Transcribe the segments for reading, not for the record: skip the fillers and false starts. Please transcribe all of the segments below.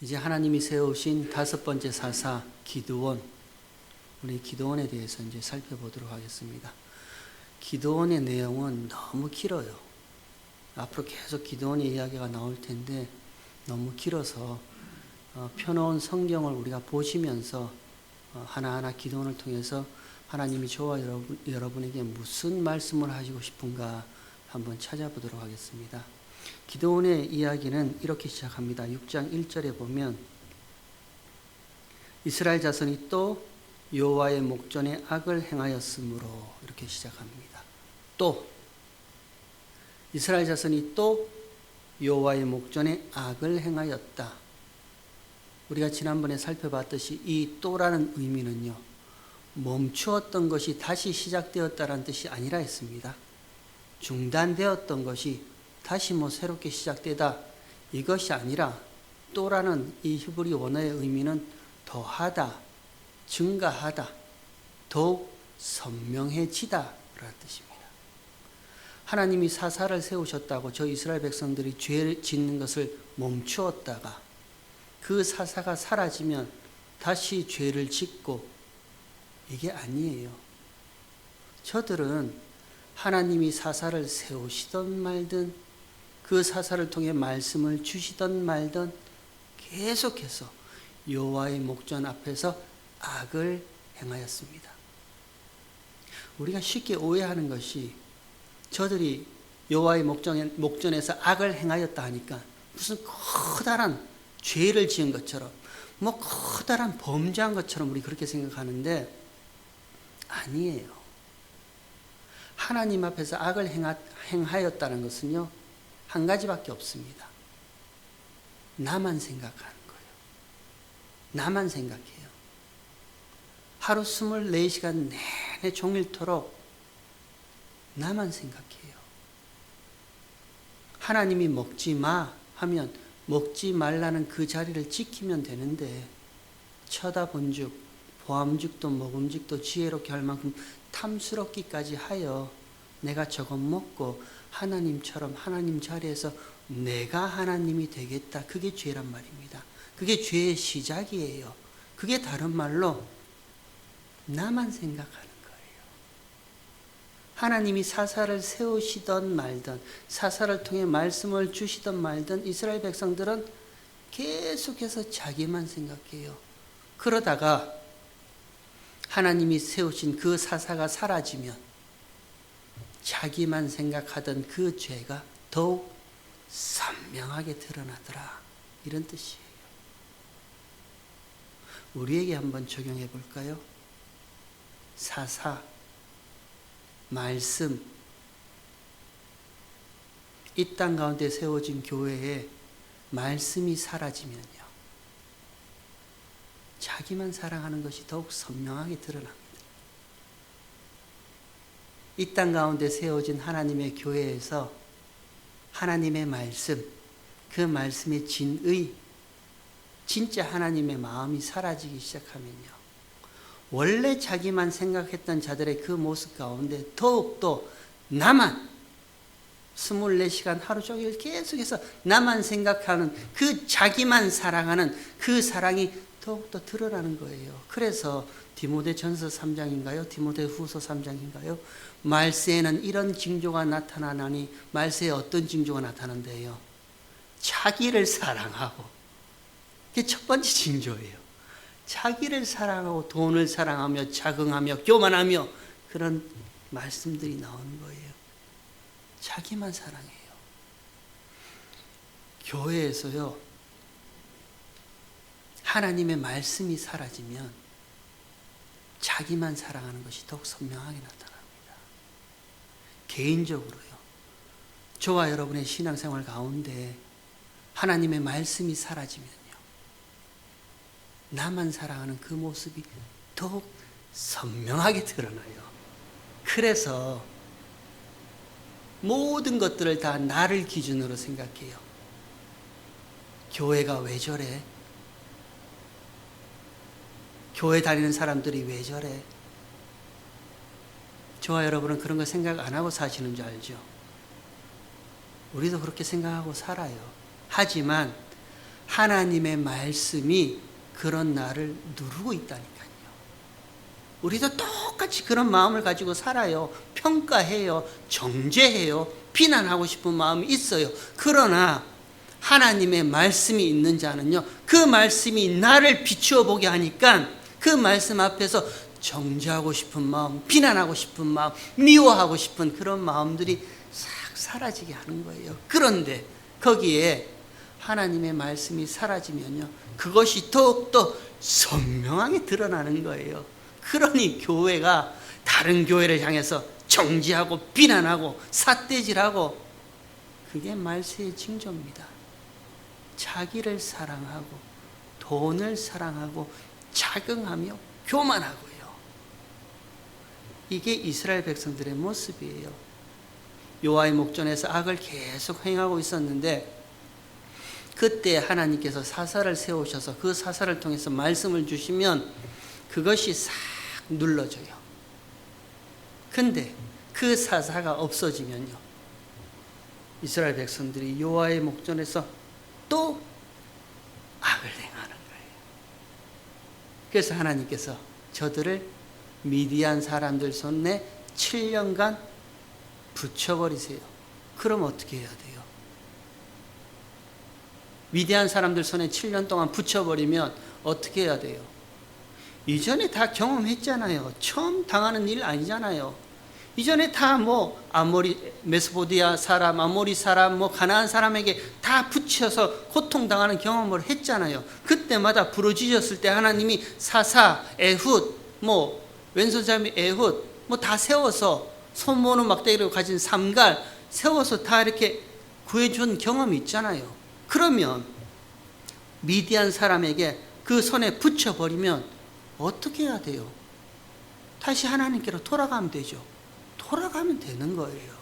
이제 하나님이 세우신 다섯 번째 사사 기드온, 우리 기드온에 대해서 이제 살펴보도록 하겠습니다. 기드온의 내용은 너무 길어요. 앞으로 계속 기드온의 이야기가 나올 텐데 너무 길어서 펴놓은 성경을 우리가 보시면서 하나하나 기드온을 통해서 하나님이 저와 여러분에게 무슨 말씀을 하시고 싶은가 한번 찾아보도록 하겠습니다. 기드온의 이야기는 이렇게 시작합니다. 6장 1절에 보면 이스라엘 자손이 또 여호와의 목전에 악을 행하였으므로 이렇게 시작합니다. 또 이스라엘 자손이 또 여호와의 목전에 악을 행하였다. 우리가 지난번에 살펴봤듯이 이 또라는 의미는요, 멈추었던 것이 다시 시작되었다라는 뜻이 아니라 했습니다. 중단되었던 것이 다시 새롭게 시작되다, 이것이 아니라 또라는 이 히브리 원어의 의미는 더하다, 증가하다, 더욱 선명해지다 라는 뜻입니다. 하나님이 사사를 세우셨다고 저 이스라엘 백성들이 죄를 짓는 것을 멈추었다가 그 사사가 사라지면 다시 죄를 짓고, 이게 아니에요. 저들은 하나님이 사사를 세우시던 말든 그 사사를 통해 말씀을 주시던 말든 계속해서 여호와의 목전 앞에서 악을 행하였습니다. 우리가 쉽게 오해하는 것이 저들이 여호와의 목전에서 악을 행하였다 하니까 무슨 커다란 죄를 지은 것처럼, 커다란 범죄한 것처럼 우리 그렇게 생각하는데 아니에요. 하나님 앞에서 악을 행하였다는 것은요, 한 가지밖에 없습니다. 나만 생각하는 거예요. 나만 생각해요. 하루 24시간 내내 종일토록 나만 생각해요. 하나님이 먹지 마 하면 먹지 말라는 그 자리를 지키면 되는데, 쳐다본즉 보암즉도 먹음직도 지혜롭게 할 만큼 탐스럽기까지 하여 내가 저것 먹고 하나님처럼 하나님 자리에서 내가 하나님이 되겠다. 그게 죄란 말입니다. 그게 죄의 시작이에요. 그게 다른 말로 나만 생각하는 거예요. 하나님이 사사를 세우시던 말든 사사를 통해 말씀을 주시던 말든 이스라엘 백성들은 계속해서 자기만 생각해요. 그러다가 하나님이 세우신 그 사사가 사라지면 자기만 생각하던 그 죄가 더욱 선명하게 드러나더라, 이런 뜻이에요. 우리에게 한번 적용해 볼까요? 사사, 말씀, 이 땅 가운데 세워진 교회에 말씀이 사라지면요, 자기만 사랑하는 것이 더욱 선명하게 드러납니다. 이 땅 가운데 세워진 하나님의 교회에서 하나님의 말씀, 그 말씀의 진의, 진짜 하나님의 마음이 사라지기 시작하면요, 원래 자기만 생각했던 자들의 그 모습 가운데 더욱더 나만 24시간 하루 종일 계속해서 나만 생각하는 그 자기만 사랑하는 그 사랑이 더욱더 드러나는 거예요. 그래서 디모데전서 3장인가요? 디모데후서 3장인가요? 말세에는 이런 징조가 나타나나니, 말세에 어떤 징조가 나타난대요? 자기를 사랑하고, 그게 첫 번째 징조예요. 자기를 사랑하고 돈을 사랑하며 자긍하며 교만하며, 그런 말씀들이 나오는 거예요. 자기만 사랑해요. 교회에서요, 하나님의 말씀이 사라지면 자기만 사랑하는 것이 더욱 선명하게 나타납니다. 개인적으로요, 저와 여러분의 신앙생활 가운데 하나님의 말씀이 사라지면요, 나만 사랑하는 그 모습이 더욱 선명하게 드러나요. 그래서 모든 것들을 다 나를 기준으로 생각해요. 교회가 왜 저래? 교회 다니는 사람들이 왜 저래? 저와 여러분은 그런 거 생각 안 하고 사시는 줄 알죠? 우리도 그렇게 생각하고 살아요. 하지만 하나님의 말씀이 그런 나를 누르고 있다니까요. 우리도 똑같이 그런 마음을 가지고 살아요. 평가해요. 정죄해요. 비난하고 싶은 마음이 있어요. 그러나 하나님의 말씀이 있는 자는요, 그 말씀이 나를 비추어 보게 하니까 그 말씀 앞에서 정죄하고 싶은 마음, 비난하고 싶은 마음, 미워하고 싶은 그런 마음들이 싹 사라지게 하는 거예요. 그런데 거기에 하나님의 말씀이 사라지면요, 그것이 더욱더 선명하게 드러나는 거예요. 그러니 교회가 다른 교회를 향해서 정죄하고 비난하고 삿대질하고, 그게 말세의 징조입니다. 자기를 사랑하고 돈을 사랑하고 자긍하며 교만하고요. 이게 이스라엘 백성들의 모습이에요. 여호와의 목전에서 악을 계속 행하고 있었는데, 그때 하나님께서 사사를 세우셔서 그 사사를 통해서 말씀을 주시면 그것이 싹 눌러져요. 근데 그 사사가 없어지면요, 이스라엘 백성들이 여호와의 목전에서 또 악을 행하는 거예요. 그래서 하나님께서 저들을 미디안 사람들 손에 7년간 붙여버리세요. 그럼 어떻게 해야 돼요? 미디안 사람들 손에 7년 동안 붙여버리면 어떻게 해야 돼요? 이전에 다 경험했잖아요. 처음 당하는 일 아니잖아요. 이전에 다 아모리, 메소포디아 사람, 아모리 사람, 가나안 사람에게 다 붙여서 고통당하는 경험을 했잖아요. 그때마다 부르짖었을 때 하나님이 사사, 에훗, 왼손잡이 에훗, 다 세워서 손 모는 막대기를 가진 삼갈 세워서 다 이렇게 구해준 경험이 있잖아요. 그러면 미디안 사람에게 그 손에 붙여버리면 어떻게 해야 돼요? 다시 하나님께로 돌아가면 되죠. 돌아가면 되는 거예요.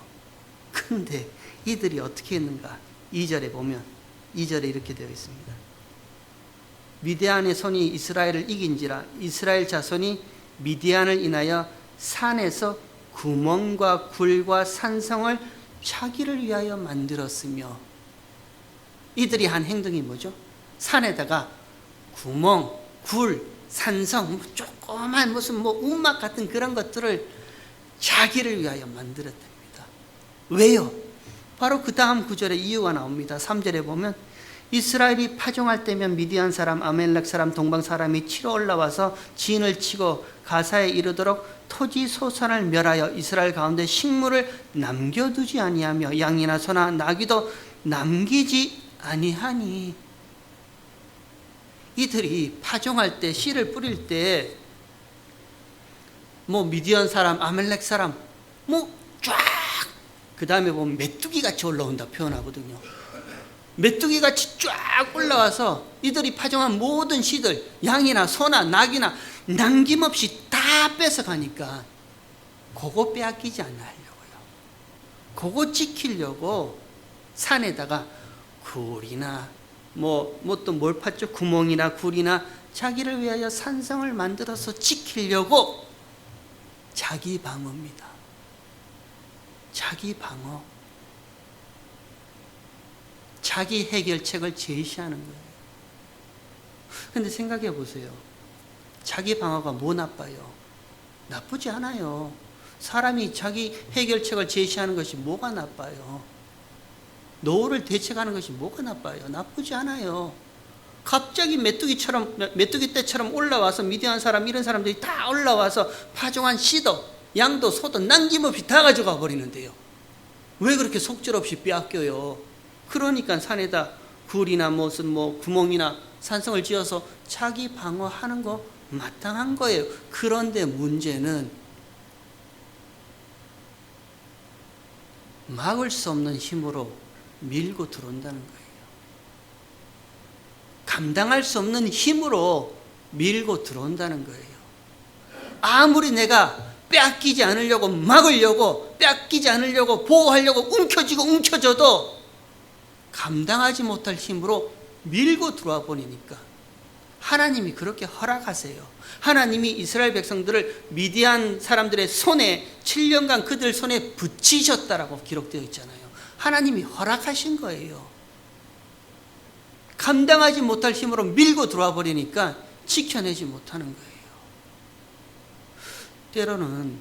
근데 이들이 어떻게 했는가? 2절에 보면 2절에 이렇게 되어 있습니다. 미디안의 손이 이스라엘을 이긴지라 이스라엘 자손이 미디안을 인하여 산에서 구멍과 굴과 산성을 자기를 위하여 만들었으며, 이들이 한 행동이 뭐죠? 산에다가 구멍, 굴, 산성, 조그만 무슨 움막 같은 그런 것들을 자기를 위하여 만들었답니다. 왜요? 바로 그 다음 구절에 이유가 나옵니다. 3절에 보면 이스라엘이 파종할 때면 미디안 사람, 아멜렉 사람, 동방 사람이 치러 올라와서 진을 치고 가사에 이르도록 토지 소산을 멸하여 이스라엘 가운데 식물을 남겨두지 아니하며 양이나 소나 나귀도 남기지 아니하니. 이들이 파종할 때, 씨를 뿌릴 때 미디안 사람, 아멜렉 사람 쫙, 그 다음에 보면 메뚜기같이 올라온다 표현하거든요. 메뚜기같이 쫙 올라와서 이들이 파종한 모든 씨들, 양이나 소나 낙이나 남김없이 다 뺏어가니까 그거 빼앗기지 않으려고요. 그거 지키려고 산에다가 굴이나 또 뭘 팠죠? 구멍이나 굴이나 자기를 위하여 산성을 만들어서 지키려고 자기 방어입니다. 자기 방어. 자기 해결책을 제시하는 거예요. 근데 생각해 보세요. 자기 방어가 뭐 나빠요? 나쁘지 않아요. 사람이 자기 해결책을 제시하는 것이 뭐가 나빠요? 노후를 대책하는 것이 뭐가 나빠요? 나쁘지 않아요. 갑자기 메뚜기 떼처럼 올라와서 미디안 사람, 이런 사람들이 다 올라와서 파종한 씨도 양도 소도 남김없이 다 가져가 버리는데요. 왜 그렇게 속절없이 빼앗겨요? 그러니까 산에다 굴이나 무슨 구멍이나 산성을 지어서 자기 방어하는 거 마땅한 거예요. 그런데 문제는 막을 수 없는 힘으로 밀고 들어온다는 거예요. 감당할 수 없는 힘으로 밀고 들어온다는 거예요. 아무리 내가 빼앗기지 않으려고 막으려고, 빼앗기지 않으려고 보호하려고 움켜쥐고 감당하지 못할 힘으로 밀고 들어와 버리니까 하나님이 그렇게 허락하세요. 하나님이 이스라엘 백성들을 미디안 사람들의 손에 7년간 그들 손에 붙이셨다라고 기록되어 있잖아요. 하나님이 허락하신 거예요. 감당하지 못할 힘으로 밀고 들어와 버리니까 지켜내지 못하는 거예요. 때로는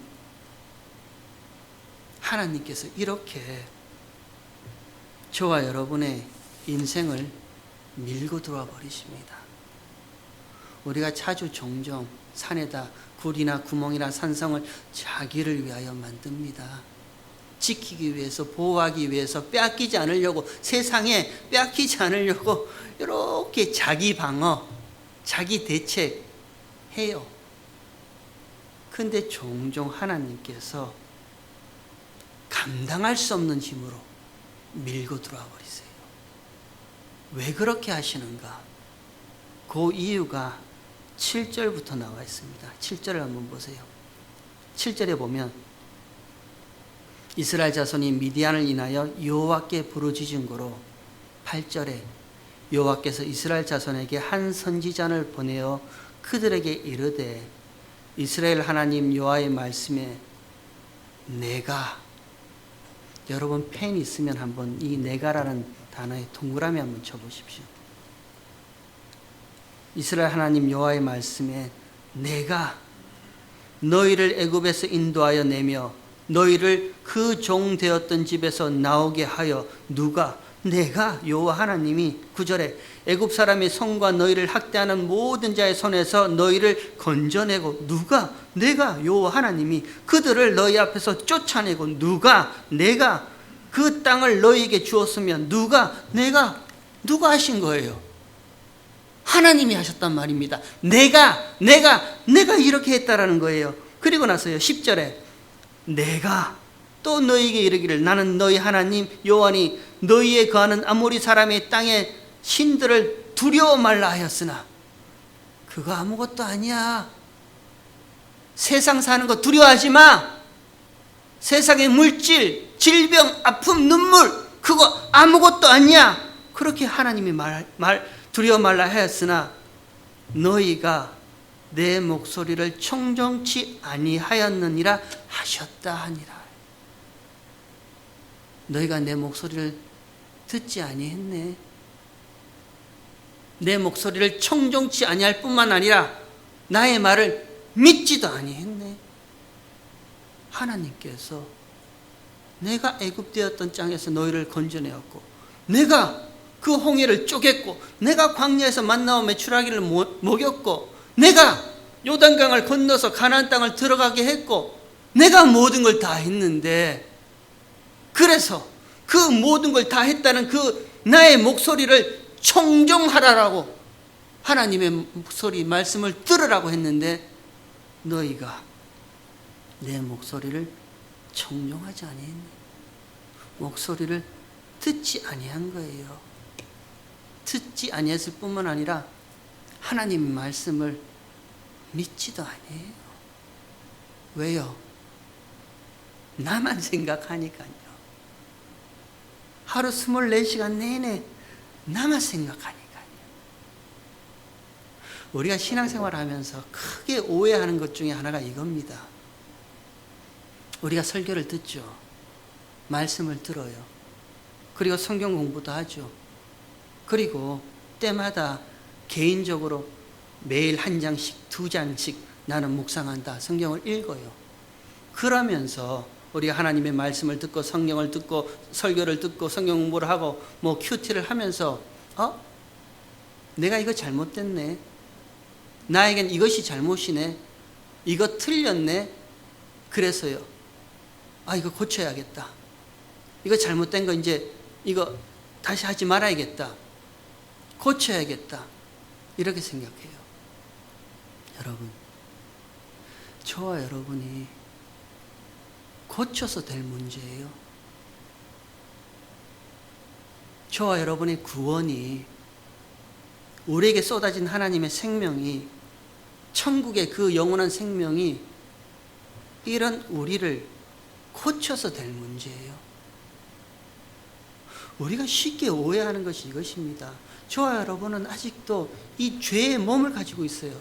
하나님께서 이렇게 저와 여러분의 인생을 밀고 들어와 버리십니다. 우리가 자주 종종 산에다 굴이나 구멍이나 산성을 자기를 위하여 만듭니다. 지키기 위해서, 보호하기 위해서, 빼앗기지 않으려고, 세상에 빼앗기지 않으려고 이렇게 자기 방어, 자기 대책해요. 근데 종종 하나님께서 감당할 수 없는 힘으로 밀고 들어와 버리세요. 왜 그렇게 하시는가? 그 이유가 7절부터 나와 있습니다. 7절을 한번 보세요. 7절에 보면 이스라엘 자손이 미디안을 인하여 여호와께 부르짖은 고로 8절에 여호와께서 이스라엘 자손에게 한 선지자를 보내어 그들에게 이르되 이스라엘 하나님 여호와의 말씀에 내가, 여러분 펜 있으면 한번 이 내가라는 단어에 동그라미 한번 쳐보십시오. 이스라엘 하나님 여호와의 말씀에 내가 너희를 애굽에서 인도하여 내며 너희를 그 종 되었던 집에서 나오게 하여 누가? 내가 여호와 하나님이 9절에 애굽 사람의 손과 너희를 학대하는 모든 자의 손에서 너희를 건져내고 누가? 내가 여호와 하나님이 그들을 너희 앞에서 쫓아내고 누가? 내가 그 땅을 너희에게 주었으면 누가? 내가. 누가 하신 거예요? 하나님이 하셨단 말입니다. 내가 이렇게 했다라는 거예요. 그리고 나서요 10절에 내가 또 너희에게 이르기를 나는 너희 하나님 여호와니 너희에 거하는 아모리 사람의 땅의 신들을 두려워 말라 하였으나 그거 아무것도 아니야. 세상 사는 거 두려워하지 마. 세상의 물질, 질병, 아픔, 눈물 그거 아무것도 아니야. 그렇게 하나님이 두려워 말라 하였으나 너희가 내 목소리를 청정치 아니하였느니라 하셨다 하니라. 너희가 내 목소리를 듣지 아니했네. 내 목소리를 청정치 아니할 뿐만 아니라 나의 말을 믿지도 아니했네. 하나님께서 내가 애굽되었던 땅에서 너희를 건져내었고 내가 그 홍해를 쪼갰고 내가 광야에서 만나와 메추라기를 먹였고 내가 요단강을 건너서 가나안 땅을 들어가게 했고 내가 모든 걸 다 했는데 그래서 그 모든 걸 다 했다는 그 나의 목소리를 청정하라라고 하나님의 목소리 말씀을 들으라고 했는데 너희가 내 목소리를 청정하지 아니했네. 목소리를 듣지 아니한 거예요. 듣지 아니했을 뿐만 아니라 하나님의 말씀을 믿지도 아니에요. 왜요? 나만 생각하니까요. 하루 24시간 내내 나만 생각하니까요. 우리가 신앙생활을 하면서 크게 오해하는 것 중에 하나가 이겁니다. 우리가 설교를 듣죠. 말씀을 들어요. 그리고 성경 공부도 하죠. 그리고 때마다 개인적으로 매일 한 장씩, 두 장씩 나는 묵상한다. 성경을 읽어요. 그러면서 우리가 하나님의 말씀을 듣고 성경을 듣고 설교를 듣고 성경 공부를 하고 뭐 큐티를 하면서 내가 이거 잘못됐네. 나에겐 이것이 잘못이네. 이거 틀렸네. 그래서요. 이거 고쳐야겠다. 이거 잘못된 거 이제 이거 다시 하지 말아야겠다. 고쳐야겠다. 이렇게 생각해요. 여러분, 저와 여러분이 고쳐서 될 문제예요. 저와 여러분의 구원이 우리에게 쏟아진 하나님의 생명이 천국의 그 영원한 생명이 이런 우리를 고쳐서 될 문제예요. 우리가 쉽게 오해하는 것이 이것입니다. 저와 여러분은 아직도 이 죄의 몸을 가지고 있어요.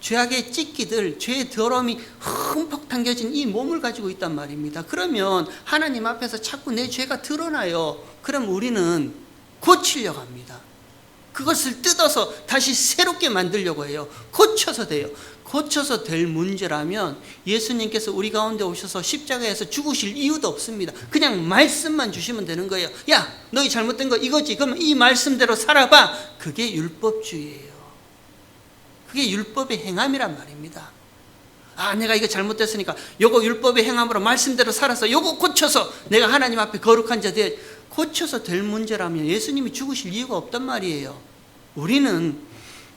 죄악의 찢기들, 죄의 더러움이 흠뻑 당겨진 이 몸을 가지고 있단 말입니다. 그러면 하나님 앞에서 자꾸 내 죄가 드러나요. 그럼 우리는 고치려고 합니다. 그것을 뜯어서 다시 새롭게 만들려고 해요. 고쳐서 돼요. 고쳐서 될 문제라면 예수님께서 우리 가운데 오셔서 십자가에서 죽으실 이유도 없습니다. 그냥 말씀만 주시면 되는 거예요. 야, 너희 잘못된 거 이거지. 그럼 이 말씀대로 살아봐. 그게 율법주의예요. 그게 율법의 행함이란 말입니다. 아, 내가 이거 잘못됐으니까 요거 율법의 행함으로 말씀대로 살아서 요거 고쳐서 내가 하나님 앞에 거룩한 자 돼. 고쳐서 될 문제라면 예수님이 죽으실 이유가 없단 말이에요. 우리는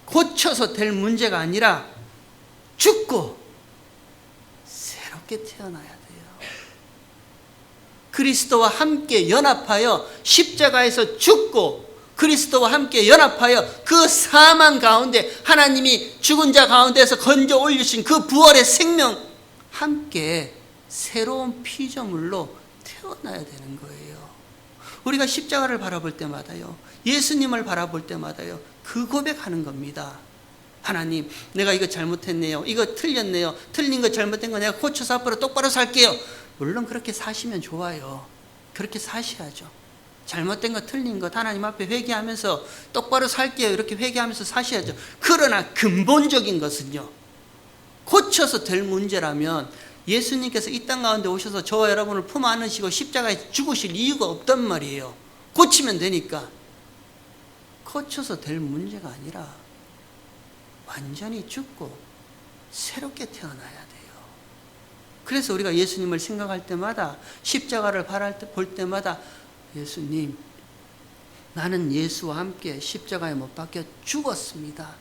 고쳐서 될 문제가 아니라 죽고 새롭게 태어나야 돼요. 그리스도와 함께 연합하여 십자가에서 죽고 그리스도와 함께 연합하여 그 사망 가운데 하나님이 죽은 자 가운데서 건져 올리신 그 부활의 생명 함께 새로운 피조물로 태어나야 되는 거예요. 우리가 십자가를 바라볼 때마다요, 예수님을 바라볼 때마다요, 그 고백하는 겁니다. 하나님, 내가 이거 잘못했네요. 이거 틀렸네요. 틀린 거 잘못된 거 내가 고쳐서 앞으로 똑바로 살게요. 물론 그렇게 사시면 좋아요. 그렇게 사셔야죠. 잘못된 것, 틀린 것 하나님 앞에 회개하면서 똑바로 살게요. 이렇게 회개하면서 사셔야죠. 그러나 근본적인 것은요, 고쳐서 될 문제라면 예수님께서 이 땅 가운데 오셔서 저와 여러분을 품 안으시고 십자가에 죽으실 이유가 없단 말이에요. 고치면 되니까. 고쳐서 될 문제가 아니라 완전히 죽고 새롭게 태어나야 돼요. 그래서 우리가 예수님을 생각할 때마다, 십자가를 볼 때마다 예수님, 나는 예수와 함께 십자가에 못 박혀 죽었습니다.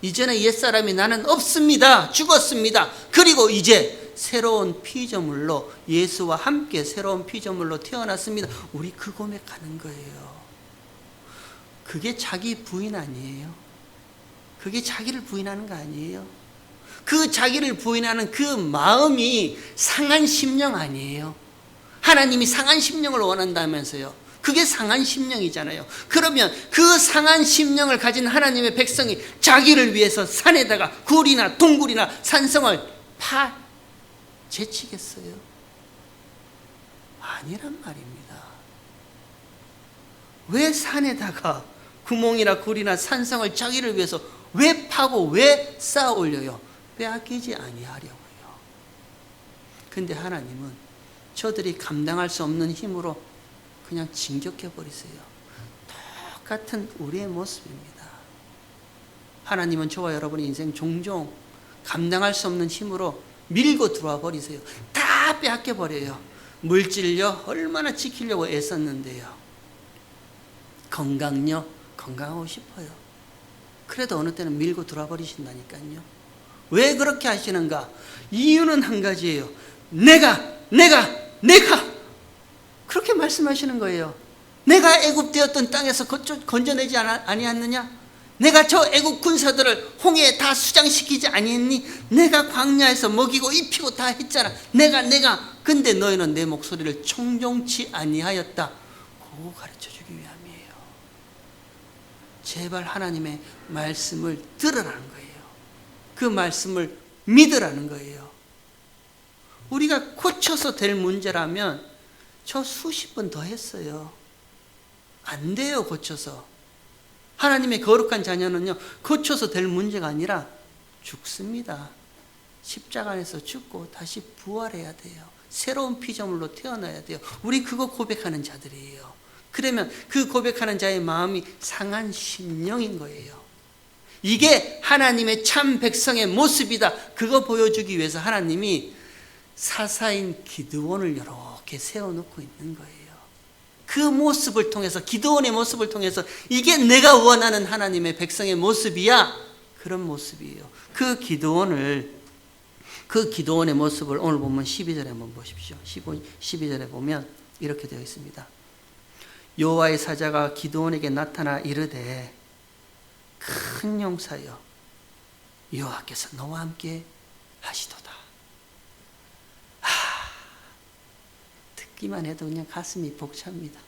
이제는 옛사람이 나는 없습니다. 죽었습니다. 그리고 이제 새로운 피조물로, 예수와 함께 새로운 피조물로 태어났습니다. 우리 그 고백하는 거예요. 그게 자기 부인 아니에요. 그게 자기를 부인하는 거 아니에요. 그 자기를 부인하는 그 마음이 상한 심령 아니에요. 하나님이 상한 심령을 원한다면서요. 그게 상한 심령이잖아요. 그러면 그 상한 심령을 가진 하나님의 백성이 자기를 위해서 산에다가 굴이나 동굴이나 산성을 제치겠어요? 아니란 말입니다. 왜 산에다가 구멍이나 굴이나 산성을 자기를 위해서 왜 파고 왜 쌓아 올려요? 빼앗기지 아니하려고요. 근데 하나님은 저들이 감당할 수 없는 힘으로 그냥 진격해 버리세요. 똑같은 우리의 모습입니다. 하나님은 저와 여러분의 인생 종종 감당할 수 없는 힘으로 밀고 들어와 버리세요. 다 빼앗겨 버려요. 물질요, 얼마나 지키려고 애썼는데요. 건강요, 건강하고 싶어요. 그래도 어느 때는 밀고 들어와 버리신다니까요. 왜 그렇게 하시는가? 이유는 한 가지예요. 내가 그렇게 말씀하시는 거예요. 내가 애굽되었던 땅에서 건져내지 아니었느냐? 내가 저 애굽 군사들을 홍해에 다 수장시키지 아니했니? 내가 광야에서 먹이고 입히고 다 했잖아. 내가. 근데 너희는 내 목소리를 청종치 아니하였다. 그거 가르쳐주기 위함이에요. 제발 하나님의 말씀을 들으라는 거예요. 그 말씀을 믿으라는 거예요. 우리가 고쳐서 될 문제라면 저 수십 번 더 했어요. 안 돼요, 고쳐서. 하나님의 거룩한 자녀는요, 고쳐서 될 문제가 아니라 죽습니다. 십자가 안에서 죽고 다시 부활해야 돼요. 새로운 피조물로 태어나야 돼요. 우리 그거 고백하는 자들이에요. 그러면 그 고백하는 자의 마음이 상한 심령인 거예요. 이게 하나님의 참 백성의 모습이다. 그거 보여주기 위해서 하나님이 사사인 기드온을 이렇게 세워놓고 있는 거예요. 그 모습을 통해서, 기드온의 모습을 통해서 이게 내가 원하는 하나님의 백성의 모습이야. 그런 모습이에요. 그 기드온의 모습을 오늘 보면 12절에 한번 보십시오. 12절에 보면 이렇게 되어 있습니다. 여호와의 사자가 기드온에게 나타나 이르되 큰 용사여, 여호와께서 너와 함께 하시도다. 듣기만 해도 그냥 가슴이 벅찹니다.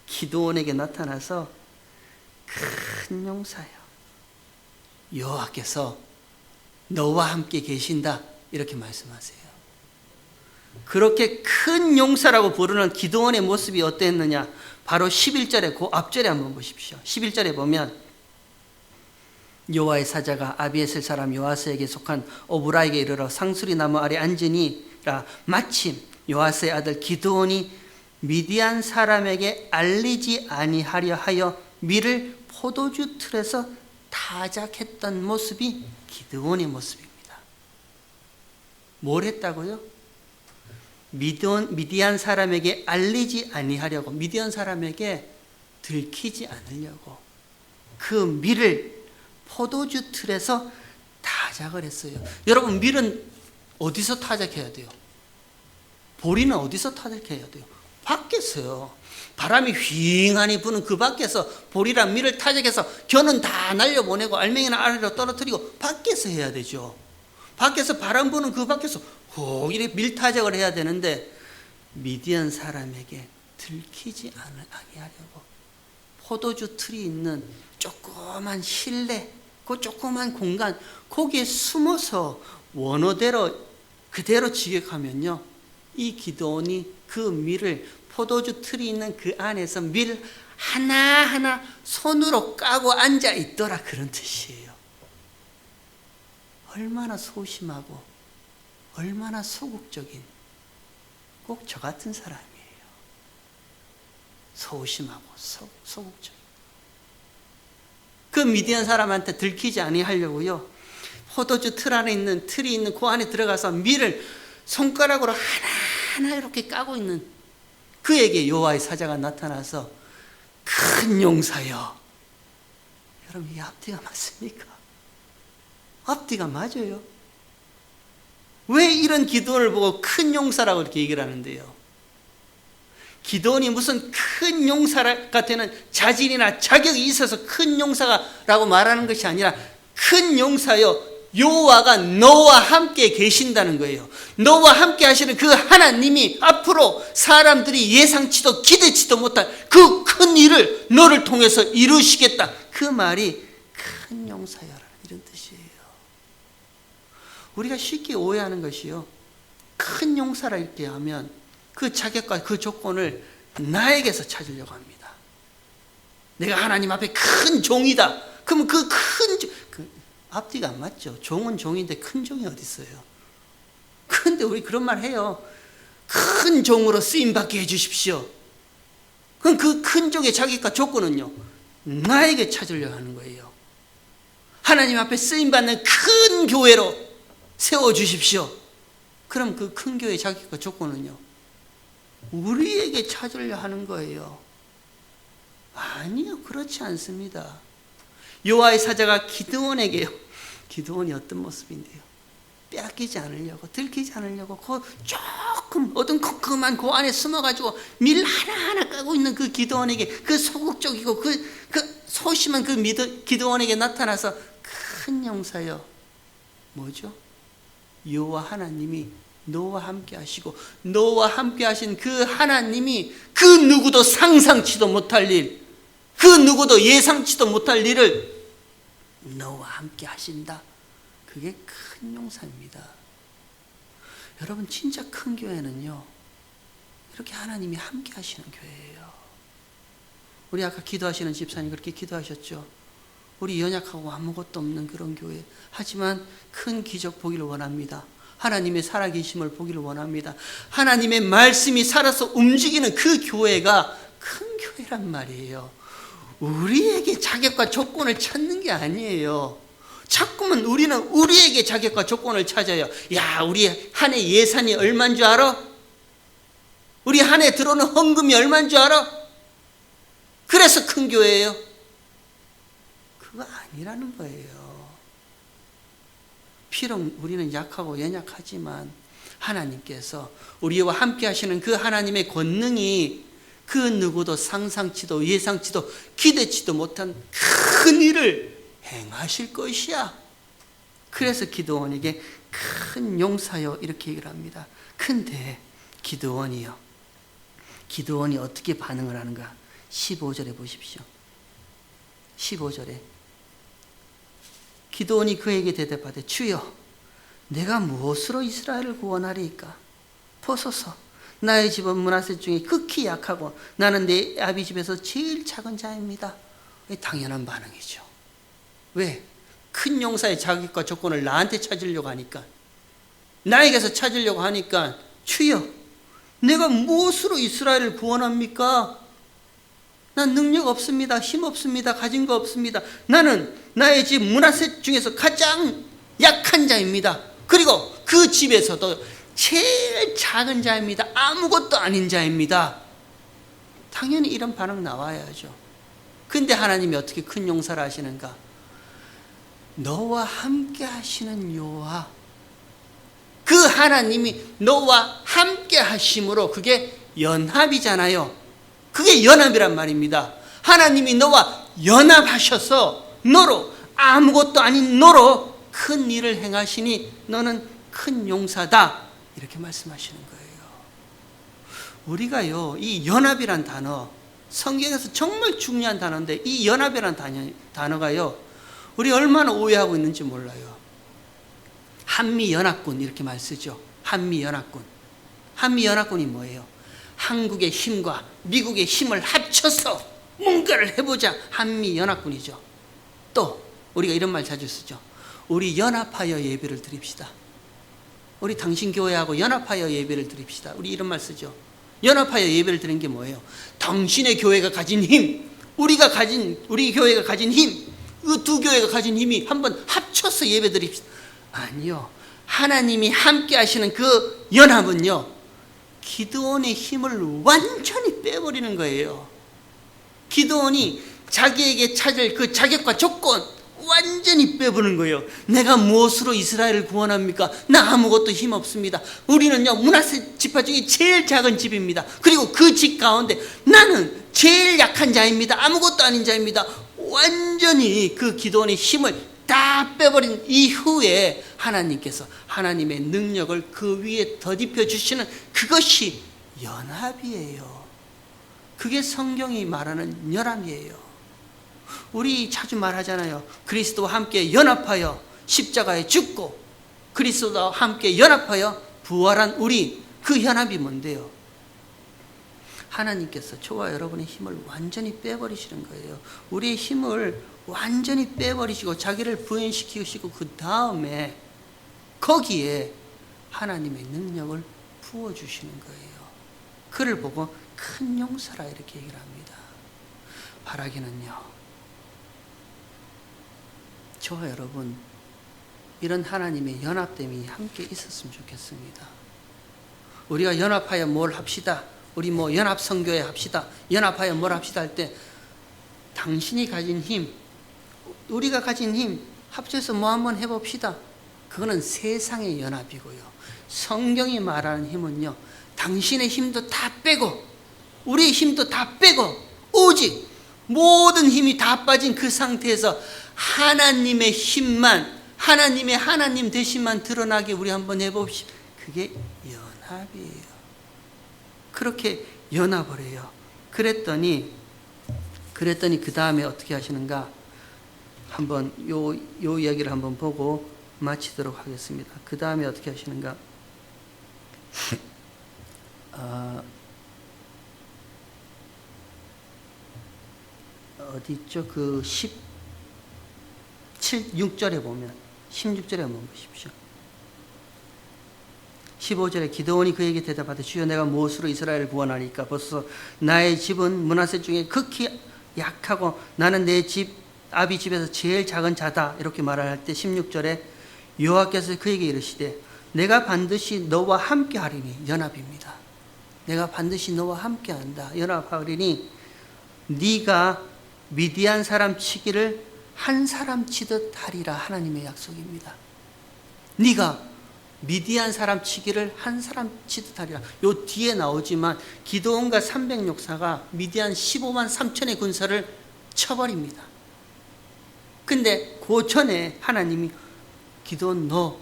기드온에게 나타나서 큰 용사여, 여호와께서 너와 함께 계신다, 이렇게 말씀하세요. 그렇게 큰 용사라고 부르는 기드온의 모습이 어땠느냐? 바로 11절에 그 앞절에 한번 보십시오. 11절에 보면 여호와의 사자가 아비에셀 사람 요아스에게 속한 오브라에게 이르러 상수리 나무 아래 앉으니라. 마침 요아스의 아들 기드온이 미디안 사람에게 알리지 아니하려 하여 밀을 포도주 틀에서 타작했던 모습이 기드온의 모습입니다. 뭘 했다고요? 미디안 사람에게 알리지 아니하려고, 미디안 사람에게 들키지 않으려고 그 밀을 포도주 틀에서 타작을 했어요. 여러분, 밀은 어디서 타작해야 돼요? 보리는 어디서 타작해야 돼요? 밖에서요. 바람이 휑하니 부는 그 밖에서 보리랑 밀을 타작해서 겨는 다 날려보내고 알맹이나 아래로 떨어뜨리고 밖에서 해야 되죠. 밖에서 바람 부는 그 밖에서 꼭 이렇게 밀 타작을 해야 되는데 미디안 사람에게 들키지 아니하려고 포도주 틀이 있는 조그만 실내, 그 조그만 공간, 거기에 숨어서 원어대로 그대로 지격하면요, 이 기드온이 그 밀을 포도주 틀이 있는 그 안에서 밀 하나하나 손으로 까고 앉아 있더라, 그런 뜻이에요. 얼마나 소심하고 얼마나 소극적인, 꼭 저 같은 사람이에요. 소심하고 소극적인. 그 미디안 사람한테 들키지 아니하려고요, 포도주 틀 안에 있는 틀이 있는 그 안에 들어가서 밀을 손가락으로 하나하나 이렇게 까고 있는 그에게 여호와의 사자가 나타나서 큰 용사여. 여러분, 이게 앞뒤가 맞습니까? 앞뒤가 맞아요. 왜 이런 기드온을 보고 큰 용사라고 이렇게 얘기를 하는데요? 기드온이 무슨 큰 용사 같은 자질이나 자격이 있어서 큰 용사라고 말하는 것이 아니라, 큰 용사여, 여호와가 너와 함께 계신다는 거예요. 너와 함께 하시는 그 하나님이 앞으로 사람들이 예상치도 기대치도 못할 그 큰 일을 너를 통해서 이루시겠다. 그 말이 큰 용사여라는 이런 뜻이에요. 우리가 쉽게 오해하는 것이요, 큰 용사라 이렇게 하면 그 자격과 그 조건을 나에게서 찾으려고 합니다. 내가 하나님 앞에 큰 종이다. 그러면 그 큰 앞뒤가 안 맞죠. 종은 종인데 큰 종이 어디 있어요? 그런데 우리 그런 말 해요. 큰 종으로 쓰임받게 해주십시오. 그럼 그 큰 종의 자격과 조건은요, 나에게 찾으려고 하는 거예요. 하나님 앞에 쓰임받는 큰 교회로 세워주십시오. 그럼 그 큰 교회의 자격과 조건은요, 우리에게 찾으려 하는 거예요. 아니요, 그렇지 않습니다. 여호와의 사자가 기드온에게요, 기드온이 어떤 모습인데요, 빼앗기지 않으려고, 들키지 않으려고 그 조금 어둠컴컴한 그 안에 숨어가지고 밀 하나하나 까고 있는 그 기드온에게, 그 소극적이고 그 소심한 그 기드온에게 나타나서 큰 용사여, 뭐죠? 여호와 하나님이 너와 함께 하시고, 너와 함께 하신 그 하나님이 그 누구도 상상치도 못할 일, 그 누구도 예상치도 못할 일을 너와 함께 하신다. 그게 큰 용사입니다. 여러분, 진짜 큰 교회는요, 이렇게 하나님이 함께 하시는 교회예요. 우리 아까 기도하시는 집사님 그렇게 기도하셨죠. 우리 연약하고 아무것도 없는 그런 교회, 하지만 큰 기적 보기를 원합니다. 하나님의 살아계심을 보기를 원합니다. 하나님의 말씀이 살아서 움직이는 그 교회가 큰 교회란 말이에요. 우리에게 자격과 조건을 찾는 게 아니에요. 자꾸만 우리는 우리에게 자격과 조건을 찾아요. 야, 우리 한 해 예산이 얼마인 줄 알아? 우리 한 해 들어오는 헌금이 얼마인 줄 알아? 그래서 큰 교회예요. 그거 아니라는 거예요. 비록 우리는 약하고 연약하지만 하나님께서 우리와 함께 하시는 그 하나님의 권능이 그 누구도 상상치도 예상치도 기대치도 못한 큰 일을 행하실 것이야. 그래서 기드온에게 큰 용사여 이렇게 얘기를 합니다. 근데 기드온이 어떻게 반응을 하는가? 15절에 보십시오. 15절에 기드온이 그에게 대답하되, 주여, 내가 무엇으로 이스라엘을 구원하리이까? 보소서, 나의 집은 므낫세 중에 극히 약하고 나는 내 아비 집에서 제일 작은 자입니다. 당연한 반응이죠. 왜? 큰 용사의 자격과 조건을 나한테 찾으려고 하니까, 나에게서 찾으려고 하니까, 주여, 내가 무엇으로 이스라엘을 구원합니까? 난 능력 없습니다. 힘 없습니다. 가진 거 없습니다. 나는 나의 집 므낫세 중에서 가장 약한 자입니다. 그리고 그 집에서도 제일 작은 자입니다. 아무것도 아닌 자입니다. 당연히 이런 반응 나와야죠. 근데 하나님이 어떻게 큰 용서를 하시는가? 너와 함께 하시는 여호와, 그 하나님이 너와 함께 하심으로, 그게 연합이잖아요. 그게 연합이란 말입니다. 하나님이 너와 연합하셔서 너로, 아무것도 아닌 너로 큰 일을 행하시니 너는 큰 용사다, 이렇게 말씀하시는 거예요. 우리가요, 이 연합이란 단어, 성경에서 정말 중요한 단어인데, 이 연합이란 단어가요, 우리 얼마나 오해하고 있는지 몰라요. 한미연합군 이렇게 말 쓰죠. 한미연합군. 한미연합군이 뭐예요? 한국의 힘과 미국의 힘을 합쳐서 뭔가를 해보자, 한미연합군이죠. 또 우리가 이런 말 자주 쓰죠. 우리 연합하여 예배를 드립시다. 우리 당신 교회하고 연합하여 예배를 드립시다. 우리 이런 말 쓰죠. 연합하여 예배를 드리는 게 뭐예요? 당신의 교회가 가진 힘, 우리 교회가 가진 힘, 그 두 교회가 가진 힘이 한번 합쳐서 예배 드립시다. 아니요. 하나님이 함께 하시는 그 연합은요, 기드온의 힘을 완전히 빼버리는 거예요. 기드온이 자기에게 찾을 그 자격과 조건 완전히 빼버리는 거예요. 내가 무엇으로 이스라엘을 구원합니까? 나 아무것도 힘 없습니다. 우리는요, 므낫세 지파 중에 제일 작은 집입니다. 그리고 그 집 가운데 나는 제일 약한 자입니다. 아무것도 아닌 자입니다. 완전히 그 기드온의 힘을 다 빼버린 이후에 하나님께서 하나님의 능력을 그 위에 덧입혀 주시는, 그것이 연합이에요. 그게 성경이 말하는 연합이에요. 우리 자주 말하잖아요. 그리스도와 함께 연합하여 십자가에 죽고 그리스도와 함께 연합하여 부활한 우리, 그 연합이 뭔데요? 하나님께서 저와 여러분의 힘을 완전히 빼버리시는 거예요. 우리의 힘을 완전히 빼버리시고 자기를 부인시키시고 그 다음에 거기에 하나님의 능력을 부어주시는 거예요. 그를 보고 큰 용사라 이렇게 얘기를 합니다. 바라기는요, 저와 여러분 이런 하나님의 연합됨이 함께 있었으면 좋겠습니다. 우리가 연합하여 뭘 합시다, 우리 뭐 연합선교회 합시다, 연합하여 뭘 합시다 할 때 당신이 가진 힘, 우리가 가진 힘 합쳐서 뭐 한번 해봅시다. 그거는 세상의 연합이고요. 성경이 말하는 힘은요, 당신의 힘도 다 빼고 우리의 힘도 다 빼고 오직 모든 힘이 다 빠진 그 상태에서 하나님의 힘만, 하나님의 하나님 되심만 드러나게 우리 한번 해봅시다. 그게 연합이에요. 그렇게 연합을 해요. 그랬더니 그 다음에 어떻게 하시는가? 한번 요 이야기를 한번 보고 마치도록 하겠습니다. 그 다음에 어떻게 하시는가? 어디 있죠? 그 6절에 보면, 16절에 한번 보십시오. 15절에 기드온이 그에게 대답하되 주여 내가 무엇으로 이스라엘을 구원하리까? 벌써 나의 집은 므낫세 중에 극히 약하고 나는 내 집 아비 집에서 제일 작은 자다, 이렇게 말할 때 16절에 여호와께서 그에게 이르시되 내가 반드시 너와 함께 하리니, 연합입니다. 내가 반드시 너와 함께 한다, 연합하리니 네가 미디안 사람 치기를 한 사람 치듯 하리라. 하나님의 약속입니다. 네가 미디안 사람 치기를 한 사람 치듯 하리라. 요 뒤에 나오지만 기드온과 300용사가 미디안 15만 3천의 군사를 쳐버립니다. 근데 그 전에 하나님이 기드온 너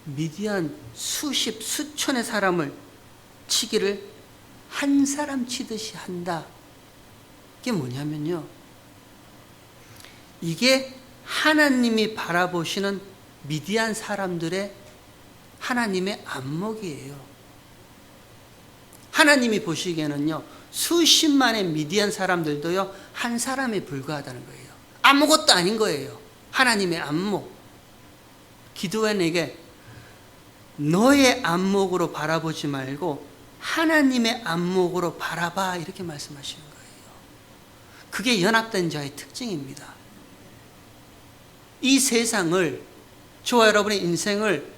미디안 수천의 사람을 치기를 한 사람 치듯이 한다. 이게 뭐냐면요, 이게 하나님이 바라보시는 미디안 사람들의 하나님의 안목이에요. 하나님이 보시기에는요, 수십만의 미디안 사람들도요 한 사람에 불과하다는 거예요. 아무것도 아닌 거예요. 하나님의 안목. 기드온에게 너의 안목으로 바라보지 말고 하나님의 안목으로 바라봐, 이렇게 말씀하시는 거예요. 그게 연합된 자의 특징입니다. 이 세상을, 저와 여러분의 인생을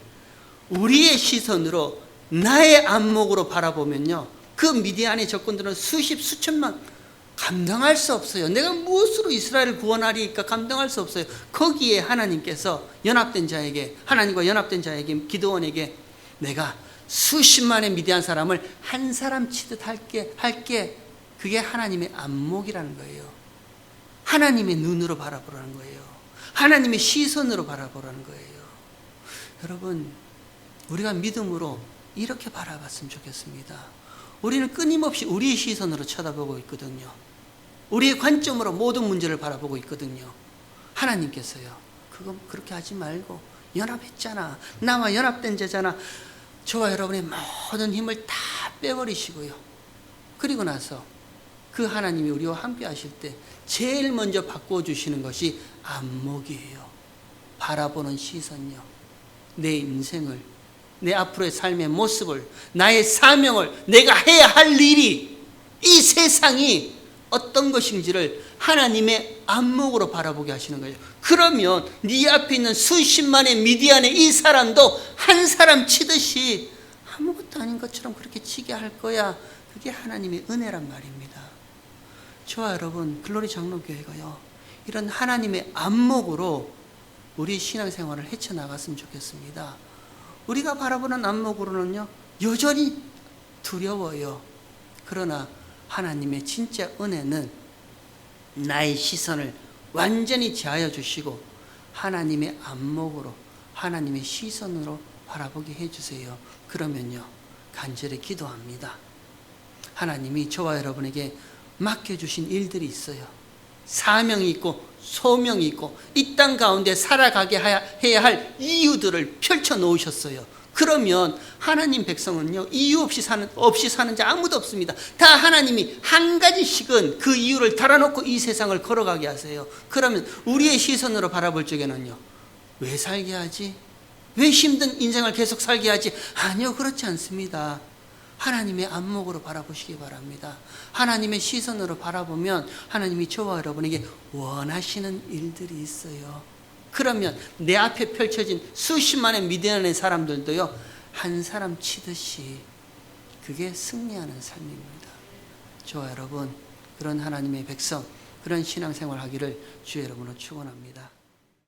우리의 시선으로, 나의 안목으로 바라보면요, 그 미디안의 적군들은 수십 수천만 감당할 수 없어요. 내가 무엇으로 이스라엘을 구원하리까 감당할 수 없어요. 거기에 하나님께서 연합된 자에게, 하나님과 연합된 자에게, 기드온에게 내가 수십만의 미디안 사람을 한 사람 치듯 할게. 그게 하나님의 안목이라는 거예요. 하나님의 눈으로 바라보라는 거예요. 하나님의 시선으로 바라보라는 거예요. 여러분, 우리가 믿음으로 이렇게 바라봤으면 좋겠습니다. 우리는 끊임없이 우리의 시선으로 쳐다보고 있거든요. 우리의 관점으로 모든 문제를 바라보고 있거든요. 하나님께서요, 그거 그렇게 하지 말고, 연합했잖아, 나와 연합된 자잖아, 저와 여러분의 모든 힘을 다 빼버리시고요, 그리고 나서 그 하나님이 우리와 함께 하실 때 제일 먼저 바꿔주시는 것이 안목이에요. 바라보는 시선요. 내 인생을, 내 앞으로의 삶의 모습을, 나의 사명을, 내가 해야 할 일이, 이 세상이 어떤 것인지를 하나님의 안목으로 바라보게 하시는 거예요. 그러면 네 앞에 있는 수십만의 미디안의 이 사람도 한 사람 치듯이 아무것도 아닌 것처럼 그렇게 치게 할 거야. 그게 하나님의 은혜란 말입니다. 저와 여러분, 글로리 장로교회가요, 이런 하나님의 안목으로 우리 신앙생활을 헤쳐나갔으면 좋겠습니다. 우리가 바라보는 안목으로는요, 여전히 두려워요. 그러나 하나님의 진짜 은혜는 나의 시선을 완전히 제하여 주시고 하나님의 안목으로, 하나님의 시선으로 바라보게 해주세요. 그러면요, 간절히 기도합니다. 하나님이 저와 여러분에게 맡겨주신 일들이 있어요. 사명이 있고 소명이 있고 이 땅 가운데 살아가게 해야 할 이유들을 펼쳐 놓으셨어요. 그러면 하나님 백성은요, 이유 없이 사는 자 아무도 없습니다. 다 하나님이 한 가지씩은 그 이유를 달아놓고 이 세상을 걸어가게 하세요. 그러면 우리의 시선으로 바라볼 적에는요, 왜 살게 하지? 왜 힘든 인생을 계속 살게 하지? 아니요, 그렇지 않습니다. 하나님의 안목으로 바라보시기 바랍니다. 하나님의 시선으로 바라보면 하나님이 저와 여러분에게 원하시는 일들이 있어요. 그러면 내 앞에 펼쳐진 수십만의 미디안의 사람들도요, 한 사람 치듯이, 그게 승리하는 삶입니다. 저와 여러분, 그런 하나님의 백성, 그런 신앙생활 하기를 주의 이름으로 축원합니다.